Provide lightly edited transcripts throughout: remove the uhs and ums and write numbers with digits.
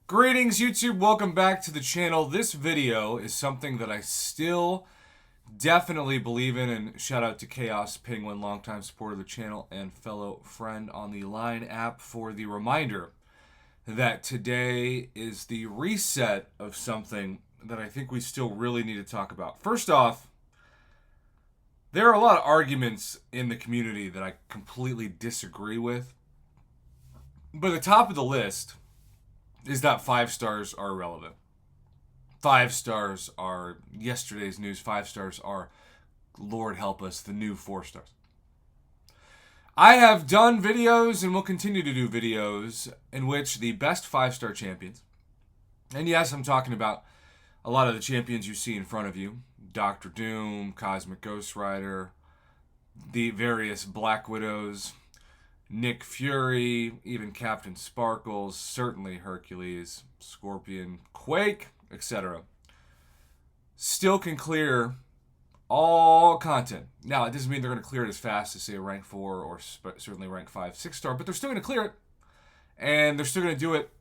Greetings YouTube, welcome back to the channel. This video is something that I still definitely believe in, and shout out to Chaos Penguin, longtime supporter of the channel and fellow friend on the Line app, for the reminder that today is the reset of something that I think we still really need to talk about. First off, there are a lot of arguments in the community that I completely disagree with, but at the top of the list is that 5 stars are irrelevant. 5 stars are yesterday's news. 5 stars are, Lord help us, the new 4 stars. I have done videos and will continue to do videos in which the best 5-star champions, and yes, I'm talking about a lot of the champions you see in front of you, Dr. Doom, Cosmic Ghost Rider, the various Black Widows, Nick Fury, even Captain Sparkles, certainly Hercules, Scorpion, Quake, etc. still can clear all content. Now, it doesn't mean they're going to clear it as fast as, say, a rank 4 or certainly rank 5, 6 star, but they're still going to clear it. And they're still going to do it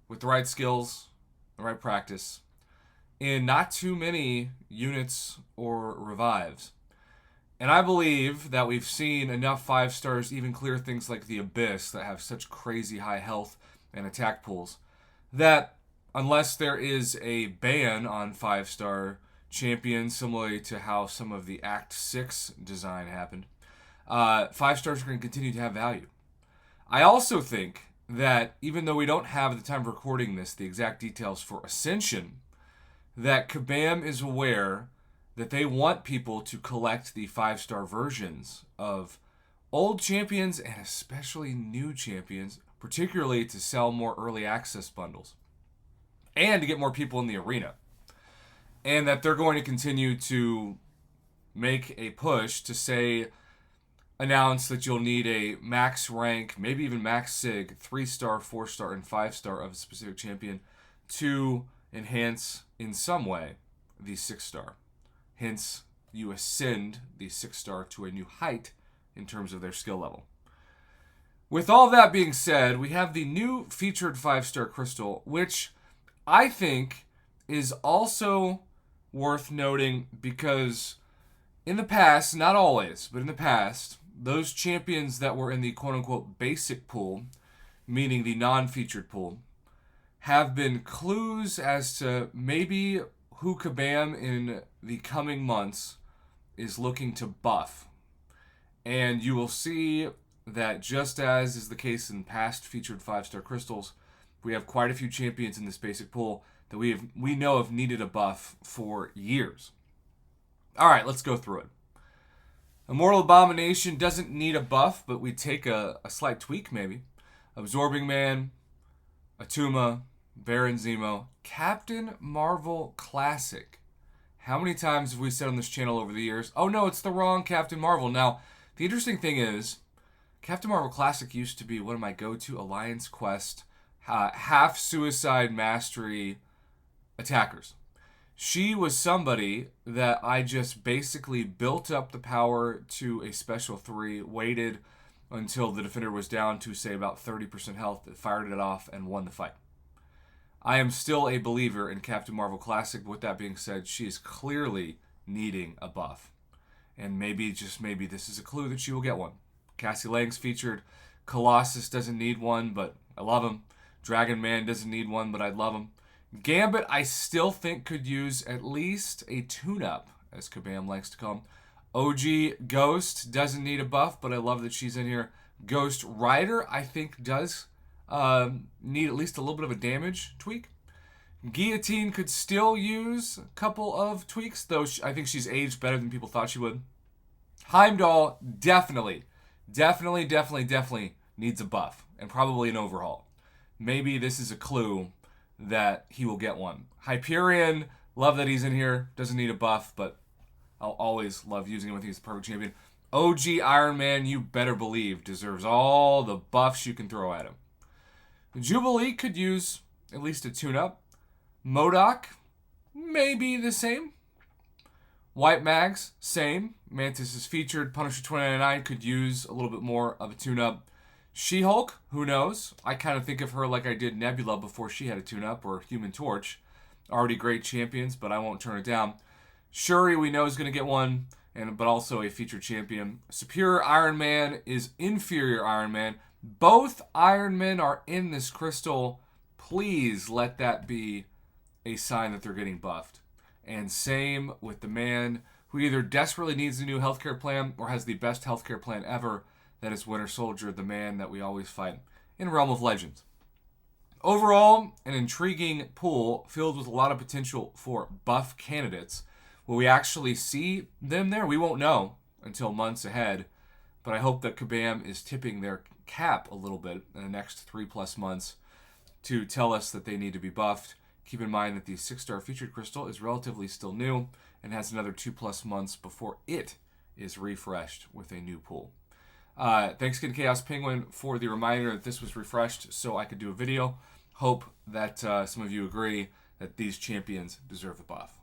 with the right skills, the right practice, in not too many units or revives. And I believe that we've seen enough 5 stars even clear things like the Abyss that have such crazy high health and attack pools that unless there is a ban on 5-star champions, similarly to how some of the Act 6 design happened, 5 stars are going to continue to have value. I also think that even though we don't have, at the time of recording this, the exact details for Ascension, that Kabam is aware that they want people to collect the 5-star versions of old champions and especially new champions, particularly to sell more early access bundles and to get more people in the arena. And that they're going to continue to make a push to, say, announce that you'll need a max rank, maybe even max sig, 3-star, 4-star, and 5-star of a specific champion to enhance in some way the 6-star. Hence, you ascend the 6-star to a new height in terms of their skill level. With all that being said, we have the new featured 5-star crystal, which I think is also worth noting because in the past, not always, but in the past, those champions that were in the quote-unquote basic pool, meaning the non-featured pool, have been clues as to maybe who Kabam in the coming months is looking to buff. And you will see that just as is the case in past featured 5-star crystals, we have quite a few champions in this basic pool that we know have needed a buff for years. Alright, let's go through it. Immortal Abomination doesn't need a buff, but we take a slight tweak maybe. Absorbing Man, Atuma, Baron Zemo, Captain Marvel Classic. How many times have we said on this channel over the years, oh no, it's the wrong Captain Marvel? Now, the interesting thing is, Captain Marvel Classic used to be one of my go-to Alliance Quest half suicide mastery attackers. She was somebody that I just basically built up the power to a special 3, waited until the defender was down to, say, about 30% health, fired it off, and won the fight. I am still a believer in Captain Marvel Classic, but with that being said, she is clearly needing a buff. And maybe, just maybe, this is a clue that she will get one. Cassie Lang's featured. Colossus doesn't need one, but I love him. Dragon Man doesn't need one, but I'd love him. Gambit, I still think, could use at least a tune-up, as Kabam likes to call him. OG Ghost doesn't need a buff, but I love that she's in here. Ghost Rider, I think, does need at least a little bit of a damage tweak. Guillotine could still use a couple of tweaks, though I think she's aged better than people thought she would. Heimdall definitely needs a buff, and probably an overhaul. Maybe this is a clue that he will get one. Hyperion, love that he's in here, doesn't need a buff, but I'll always love using him. I think he's the perfect champion. OG Iron Man, you better believe, deserves all the buffs you can throw at him. Jubilee could use at least a tune-up. MODOK, maybe the same. White Mags, same. Mantis is featured. Punisher 2099 could use a little bit more of a tune-up. She-Hulk, who knows? I kind of think of her like I did Nebula before she had a tune-up, or Human Torch. Already great champions, but I won't turn it down. Shuri, we know, is going to get one, but also a featured champion. Superior Iron Man is inferior Iron Man. Both Iron Men are in this crystal. Please let that be a sign that they're getting buffed. And same with the man who either desperately needs a new healthcare plan or has the best healthcare plan ever. That is Winter Soldier, the man that we always fight in Realm of Legends. Overall, an intriguing pool filled with a lot of potential for buff candidates. Will we actually see them there? We won't know until months ahead. But I hope that Kabam is tipping their cap a little bit in the next 3+ months to tell us that they need to be buffed. Keep in mind that the 6-star featured crystal is relatively still new and has another 2+ months before it is refreshed with a new pool. Thanks again, Chaos Penguin, for the reminder that this was refreshed so I could do a video. Hope that some of you agree that these champions deserve the buff.